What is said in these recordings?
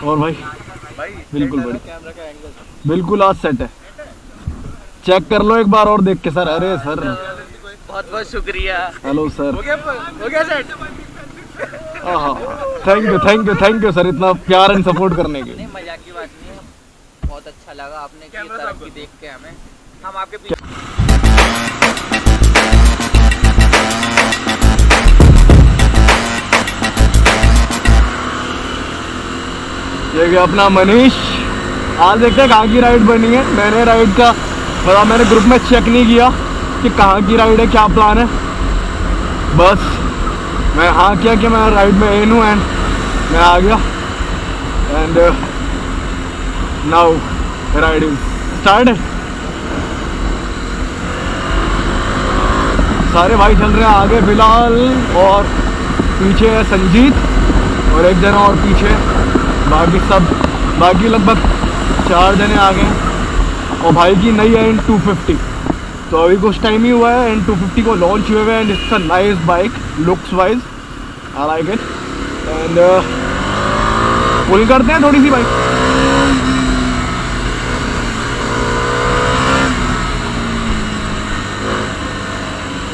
और भाई बिल्कुल बढ़िया, कैमरा का एंगल बिल्कुल आज सेट है। चेक कर लो एक बार और देख के सर। अरे सर बहुत बहुत शुक्रिया। Hello sir. हो गया सेट। थैंक यू सर इतना प्यार एंड सपोर्ट करने के। नहीं मजाक की बात नहीं है, बहुत अच्छा लगा आपने की तरक्की देख के हमें। हम आपके पीछे ये गया अपना मनीष। आज देखते हैं कहाँ की राइड बनी है। मैंने राइड का मतलब मैंने ग्रुप में चेक नहीं किया कि कहाँ की राइड है, क्या प्लान है। बस मैं हाँ किया कि मैं राइड में इन हूँ एंड मैं आ गया। And now ride is started. सारे भाई चल रहे हैं आगे फिलहाल और पीछे है संजीत और एक जना और पीछे। बाकी लगभग 4 जने आ गए। और भाई की नई है N250, तो अभी कुछ टाइम ही हुआ है N250 को लॉन्च हुए हुए। And it's a nice bike looks wise, I like it. And pull करते हैं थोड़ी सी बाइक।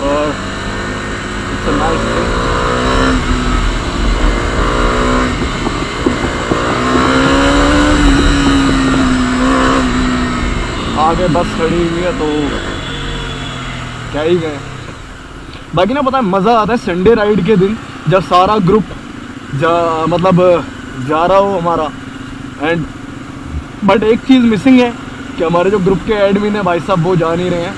और इट्स अ नाइस थिंग। आगे बस खड़ी हुई है तो क्या ही गए। बाकी ना पता है मज़ा आता है संडे राइड के दिन जब सारा ग्रुप मतलब जा रहा हो हमारा। एंड बट एक चीज़ मिसिंग है कि हमारे जो ग्रुप के एडमिन है भाई साहब वो जा नहीं रहे हैं।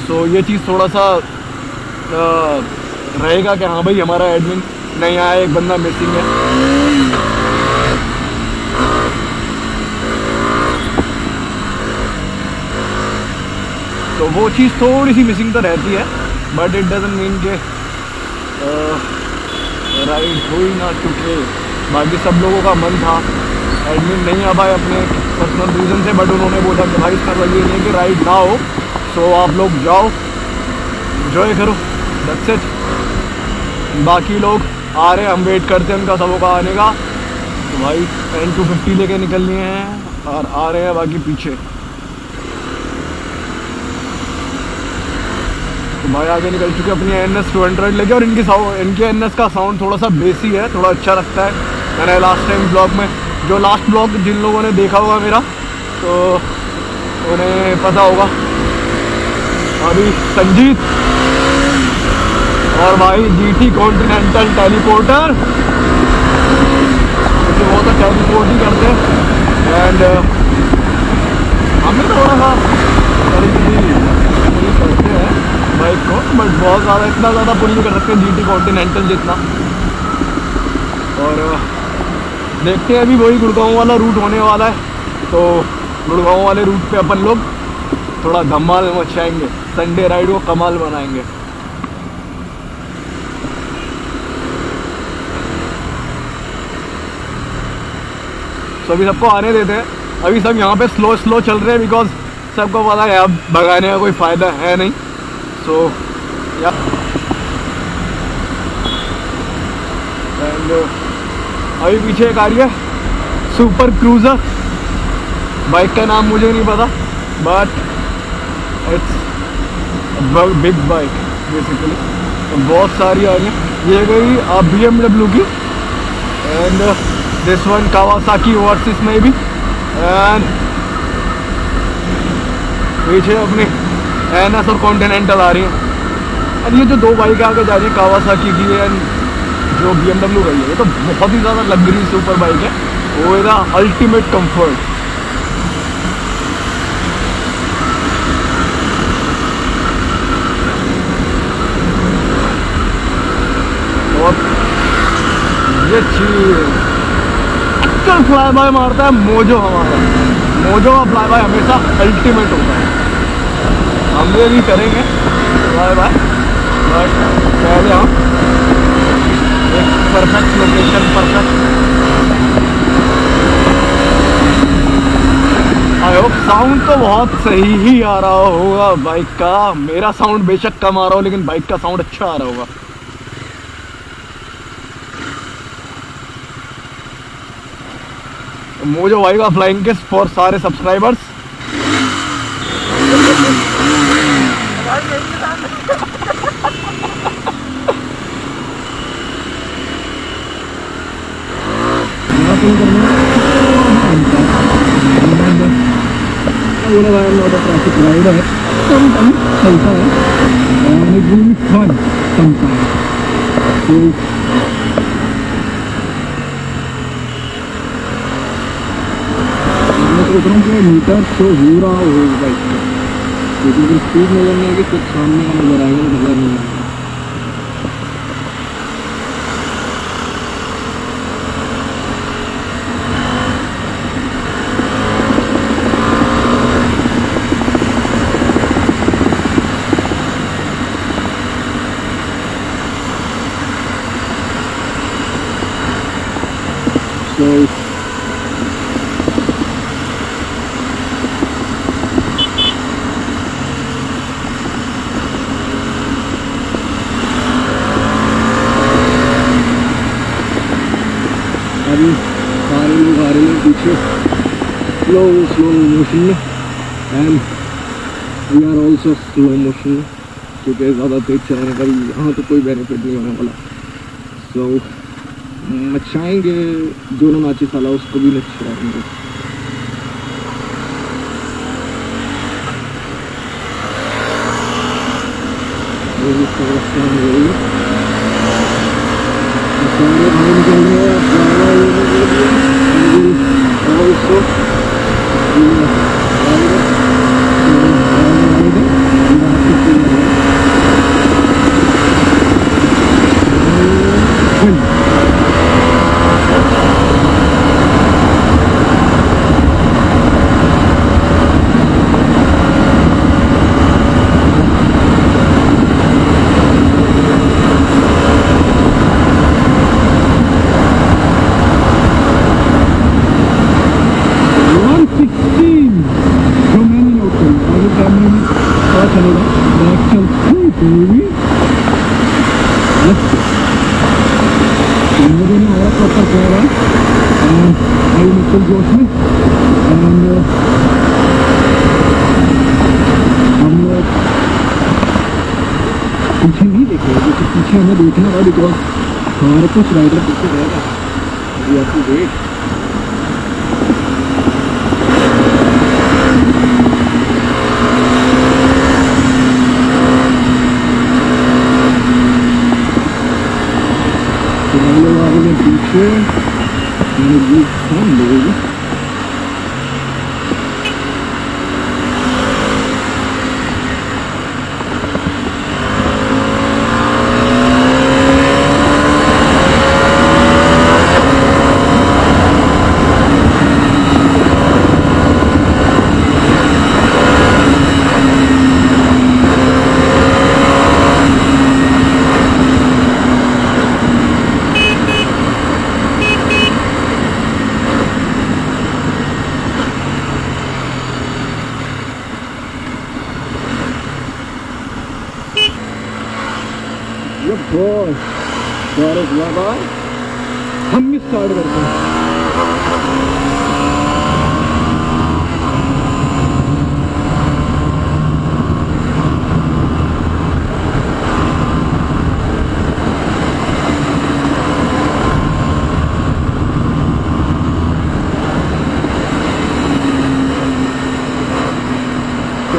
सो ये चीज़ थोड़ा सा रहेगा कि हाँ भाई हमारा एडमिन नहीं आया, एक बंदा मिसिंग है। तो वो चीज़ थोड़ी सी मिसिंग तो रहती है, बट इट डजंट मीन के राइड हुई ना टूटे। बाकी सब लोगों का मन था, एडमिन नहीं आ पाए अपने पर्सनल रीज़न से, बट उन्होंने बोला कि भाई इसका मतलब ये नहीं है कि राइड ना हो। सो आप लोग जाओ एंजॉय करो, दैट्स इट। बाकी लोग आ रहे हैं, हम वेट करते हैं उनका सबों का आने का। तो भाई N250 लेके निकल लिए हैं और आ रहे हैं बाकी पीछे। तो भाई आगे निकल चुके अपनी NS200 लेके। और इनके NS का साउंड थोड़ा सा बेसी है, थोड़ा अच्छा लगता है। मैंने लास्ट टाइम ब्लॉग में जो लास्ट ब्लॉग जिन लोगों ने देखा होगा मेरा तो उन्हें पता होगा। अभी संजीत और भाई GT कॉन्टिनेंटल टेलीपोर्टर, क्योंकि वो तो टेलीपोर्ट ही करते हैं। एंड हमें थोड़ा सा करते हैं बाइक को, बट बहुत ज़्यादा इतना ज़्यादा पुल नहीं कर सकते GT कॉन्टिनेंटल जितना। और देखते हैं अभी वही गुड़गांव वाला रूट होने वाला है, तो गुड़गांव वाले रूट पे अपन लोग थोड़ा धमाल मचाएंगे, संडे राइड को कमाल बनाएंगे। तो अभी सबको आने देते हैं। अभी सब यहाँ पे स्लो चल रहे हैं बिकॉज सबको पता है अब भगाने का कोई फ़ायदा है नहीं। सो एंड अभी पीछे एक आ रही है सुपर क्रूज़र। बाइक का नाम मुझे नहीं पता, but it's big bike basically. तो बहुत सारी आ रही हैं। ये गई BMW की, and this one Kawasaki versus में भी। एंड पीछे अपनी NS और कॉन्टिनेंटल आ रही है। और ये जो 2 बाइक आगे जा रही है कावासाकी की एंड जो BMW गई है, ये तो बहुत ही ज़्यादा लग्जरी सुपर बाइक है। वो इज अल्टीमेट कंफर्ट। और ये चीज़ एक्चुअल फ्लाई बाय मारता है मोजो हमारा। मोजो का फ्लाई बाय हमेशा अल्टीमेट होता है। हम ये भी करेंगे फ्लाई बाय, बट पहले हम एक perfect location perfect. I hope sound तो बहुत सही ही आ रहा होगा बाइक का। मेरा साउंड बेशक कम आ रहा हो, लेकिन बाइक का साउंड अच्छा आ रहा होगा। मोजो भाई का फ्लाइंग किस फॉर सारे सब्सक्राइबर्स। ट्रैफिक राइडर sometimes चलता है and it will be fun sometimes. So मैं सोच रहा हूँ कि मीटर शो हो रहा हो बाइक का, क्योंकि अगर स्पीड नजर नहीं आएगी कुछ सामने का नजर आएगा, नजर नहीं आएगा। So अभी सारे लोग आ रहे हैं पीछे स्लो मोशन में and we are also slow motion में, क्योंकि ज़्यादा तेज चलाने का भी यहाँ तो कोई बेनिफिट नहीं होने वाला। सो मचाएंगे दोनों नाची साला, उसको भी नचाएंगे। सारे भाई निकल रहे जोश में हम लोग पीछे नहीं देखे, क्योंकि पीछे हमें देखना था बिकॉज हमारे कुछ राइडर पीछे रहेगा। We have to wait. हम लोग आ रहे हैं पीछे हम लोग हम भी स्टार्ट करते हैं।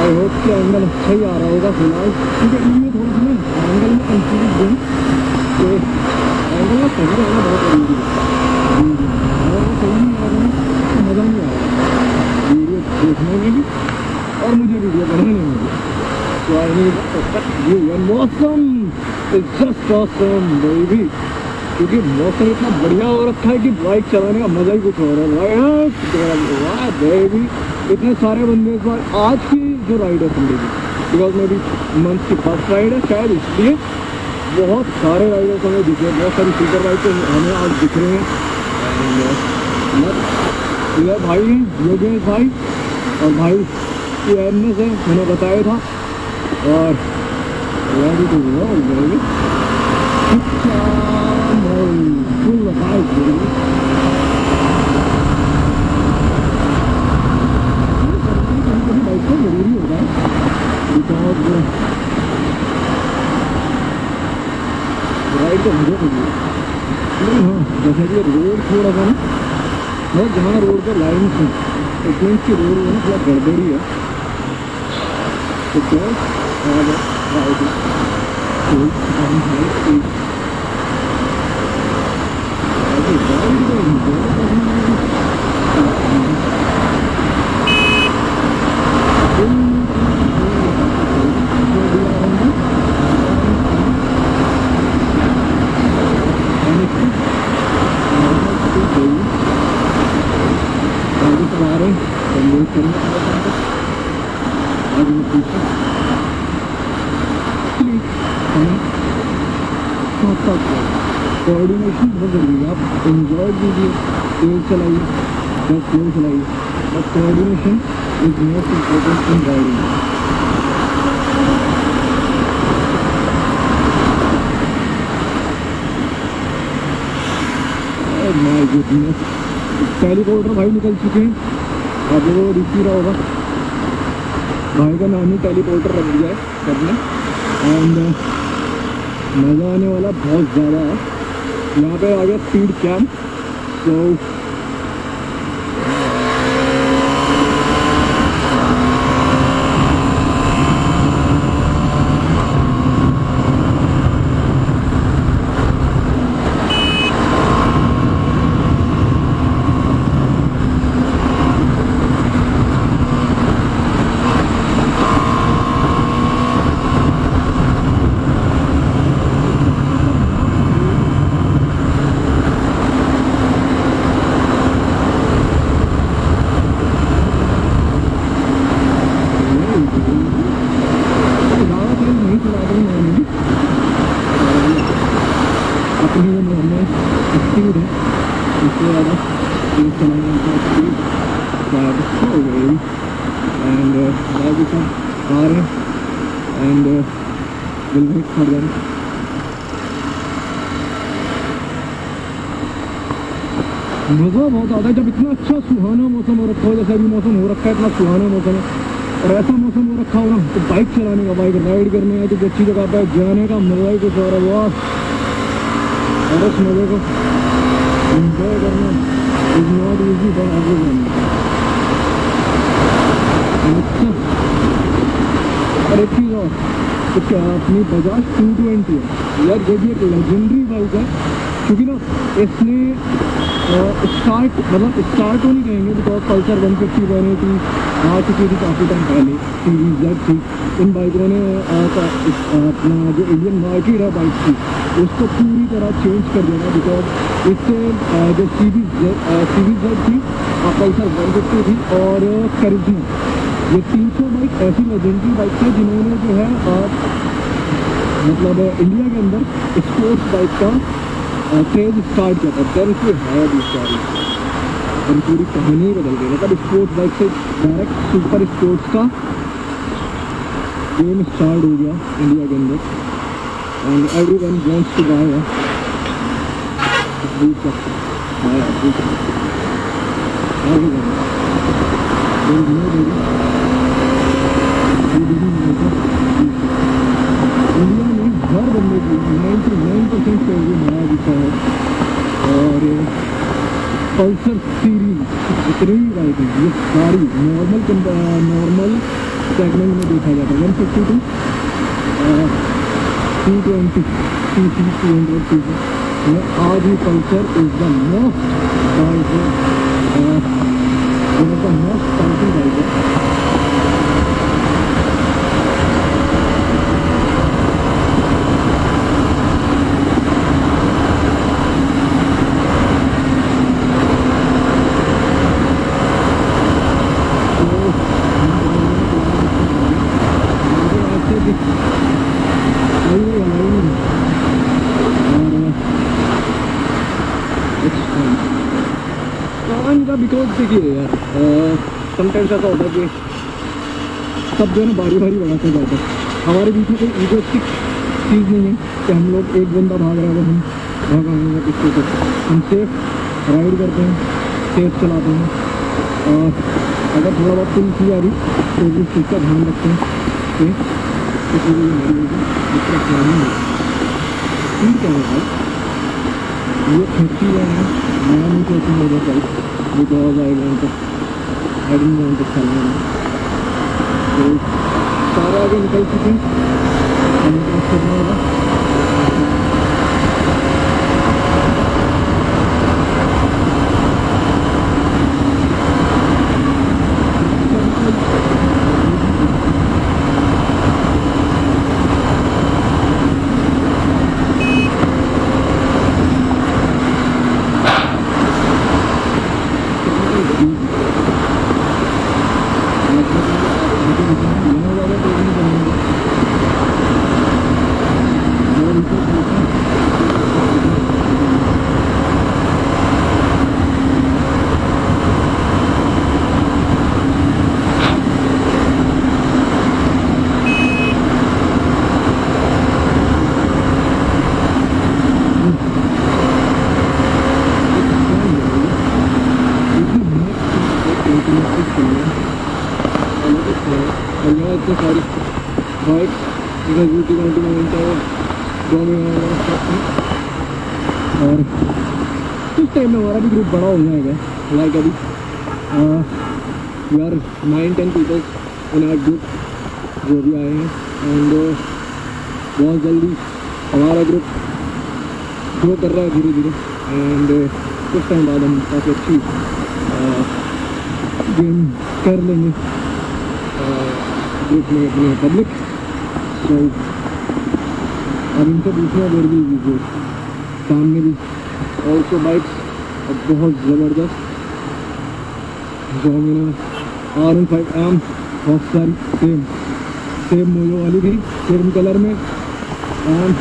आई होप कि एंगल अच्छा ही आ रहा होगा फिलहाल, क्योंकि इनमें थोड़ा सा एंगल में कंफ्यूज हूँ तो एंगल में सही रहना बहुत जरूरी है। अगर वो सही नहीं आ रहा तो मज़ा नहीं आएगा वीडियो देखने में भी और मुझे वीडियो बनाने में भी। तो आई नीड यू एंड मौसम इज जस्ट ऑसम बेबी, क्योंकि मौसम इतना बढ़िया हो रखा है कि बाइक चलाने का मज़ा ही कुछ हो रहा है। वाह बेबी, इतने सारे बंदे इस बार आज की जो राइड है संडे की, बिकॉज मेरी मंथ की फर्स्ट राइड है शायद, इसलिए बहुत सारे राइडर्स हमें दिखे, बहुत सारी सुपर बाइक हमें आज दिख रहे हैं। इधर भाई हैं योगेश भाई, और भाई की एयरनेस है मैंने बताया था, और रेडी टू रोल फुल तो मजे करिए। लेकिन हाँ, जैसे कि रोड थोड़ा सा ना, मतलब जहाँ रोड पर लाइन है इतनी की रोड है ना थोड़ा गड़बड़ी है, तो क्या कोऑर्डिनेशन बहुत ज़रूरी है। आप एंजॉय कीजिए, तेज चलाइए या स्लो चलाइए, but coordination is most important in riding. My goodness, teleporter भाई निकल चुके हैं। अब वो दिख ही रहा होगा, भाई का नाम ही टेलीपोर्टर रख दिया है सबने। एंड मज़ा आने वाला बहुत ज़्यादा है। यहाँ पे आ गया स्पीड कैम्प, तो we'll wait for them. मज़ा बहुत आता है जब इतना अच्छा सुहाना मौसम हो रखा हो, जैसा भी मौसम हो रखा है, इतना सुहाना मौसम है और ऐसा मौसम हो रखा हो ना, तो बाइक चलाने का, बाइक राइड करने का, तो अच्छी जगह पर जाने का मज़ा ही कुछ और है। वाह, और उस मज़े को एंजॉय करना is not easy for everyone. और एक चीज़ और, तो क्या अपनी बजाज 220 है यार, ये भी एक लेजेंडरी बाइक है, क्योंकि ना इसने स्टार्ट तो नहीं कहेंगे, बिकॉज पल्सर 150 बनी थी, आ चुकी थी काफ़ी टाइम पहले, सीरीज जेड थी। इन बाइकों ने अपना जो इंडियन मार्केट है बाइक की, उसको पूरी तरह चेंज कर दिया, बिकॉज इससे जो सीरीज जेड थी, पल्सर 150 थी और करिश्मा, ये 300 बाइक ऐसी लेजेंडरी बाइक है जिन्होंने जो है मतलब इंडिया के अंदर स्पोर्ट्स बाइक का क्रेज स्टार्ट किया था। देयर इसमें है भी सारी और पूरी कहानी ही बदल गई, मतलब स्पोर्ट्स बाइक से डायरेक्ट सुपर स्पोर्ट्स का गेम स्टार्ट हो गया इंडिया के अंदर, and everyone wants to buy India में हर बंदे की 99% सैलरी नया दिखा है। और पल्सर सीरीज जितनी भी बाइक है ये सारी नॉर्मल सेगमेंट में देखा जाता है, 152 220 cc 200 cc में आज ही Pulsar is the most powerful bike है। बिकॉज देखिए यार, समटाइम्स ऐसा होता है कि सब जो है ना बारी बारी बढ़ाते जाता है। हमारे बीच में कोई ईगोइस्टिक चीज़ नहीं है कि हम लोग एक बंदा भाग रहा है, हम भागेंगे किसके तक। हम सेफ राइड करते हैं, सेफ चलाते हैं, और अगर थोड़ा बहुत पुल की आ रही तो भी चीज़ का ध्यान रखते हैं कि किसी भी स्पीड क्या है भाई, ये 30 है, मैं नहीं सोचूंगा उधर भाई, because I didn't want to चलना है। तो सारे आगे निकल चुके हैं, हमें क्रॉस करना होगा। इतने सारी बाइक यूटी काउंटी में मिलता है और इस टाइम में हमारा भी ग्रुप बड़ा हो जाएगा। लाइक अभी we are 9-10 peoples in our group जो भी आए हैं, एंड बहुत जल्दी हमारा ग्रुप ग्रो कर रहा है धीरे धीरे, एंड कुछ टाइम बाद हम काफ़ी अच्छी गेम कर लेंगे ग्रुप में अपने पब्लिक। तो अब इनसे पूछना देर भी लीजिए, सामने भी ऑल्सो बाइक्स अब बहुत ज़बरदस्त जोमिना R15M बहुत सारी सेम मोजो वाली थी, सेम कलर में, एंड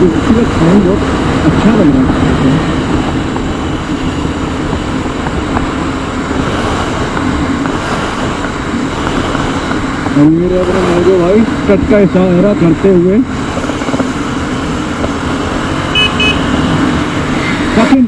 इसका साउंड बहुत अच्छा लग रहा है। और मेरे अपने मोजो भाई कट का इशारा करते हुए सेकंड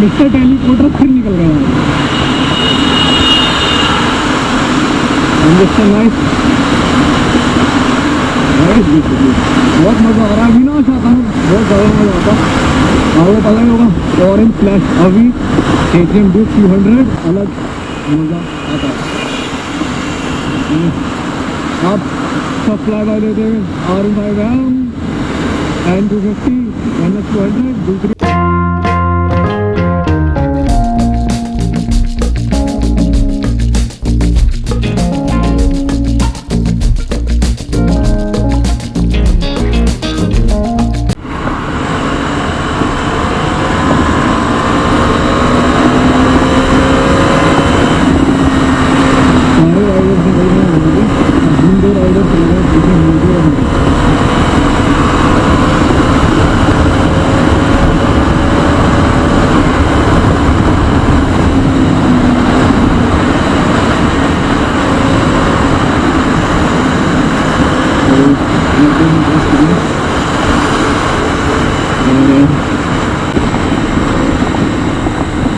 मिस्टर टेलीपोर्टर फिर निकल गया है। नाइस, बहुत मज़ा आ रहा है। अभी ना चाहता हूँ बहुत ज़्यादा मज़ा आता है। आपको पता ही होगा ऑरेंज फ्लैश अभी KTM Duke 200 अलग मज़ा आता है। आप सब फ्लाई बाय लेते हैं R15M N250 NS200 दूसरी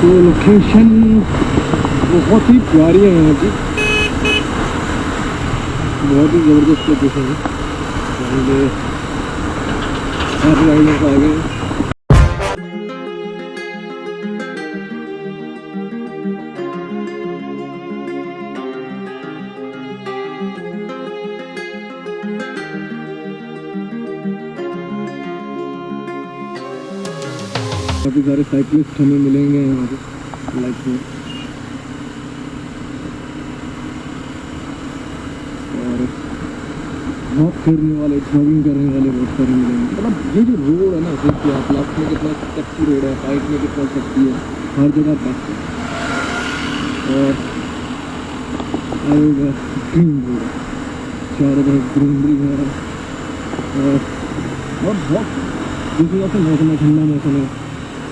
तो लोकेशन बहुत ही प्यारी है यहाँ की, बहुत ही ज़बरदस्त लोकेशन है। काफ़ी राइडर्स आ गए। काफ़ी सारे साइकिलिस्ट हमें मिलेंगे यहाँ पे लाइफ में, और बहुत फिरने वाले, जॉगिंग करने वाले बहुत सारे मिलेंगे। मतलब ये जो रोड है ना, देखिए आप, लेफ्ट में कितना कच्ची रोड है, राइट में कितना कच्ची है, हर जगह बेस्ट है। और आएगा ग्रीन रोड है, चारों तरफ ग्रीनरी है। और बहुत जिस हिसाब से मौसम है, ठंडा मौसम है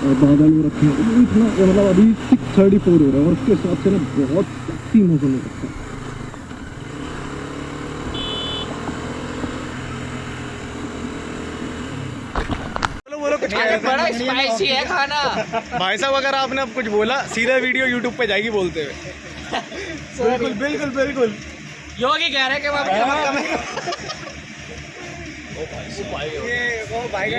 और बादल हो रखे हैं, तो इतना मतलब अभी 6:34 हो रहा है और उसके हिसाब से ना बहुत सेक्सी मौसम हो रखा है। बड़ा स्पाइसी है खाना। भाई साहब अगर आपने अब कुछ बोला, सीधा वीडियो यूट्यूब पे जाएगी बोलते हुए। बिल्कुल बिल्कुल बिल्कुल। योगी कह रहे कि वो भाई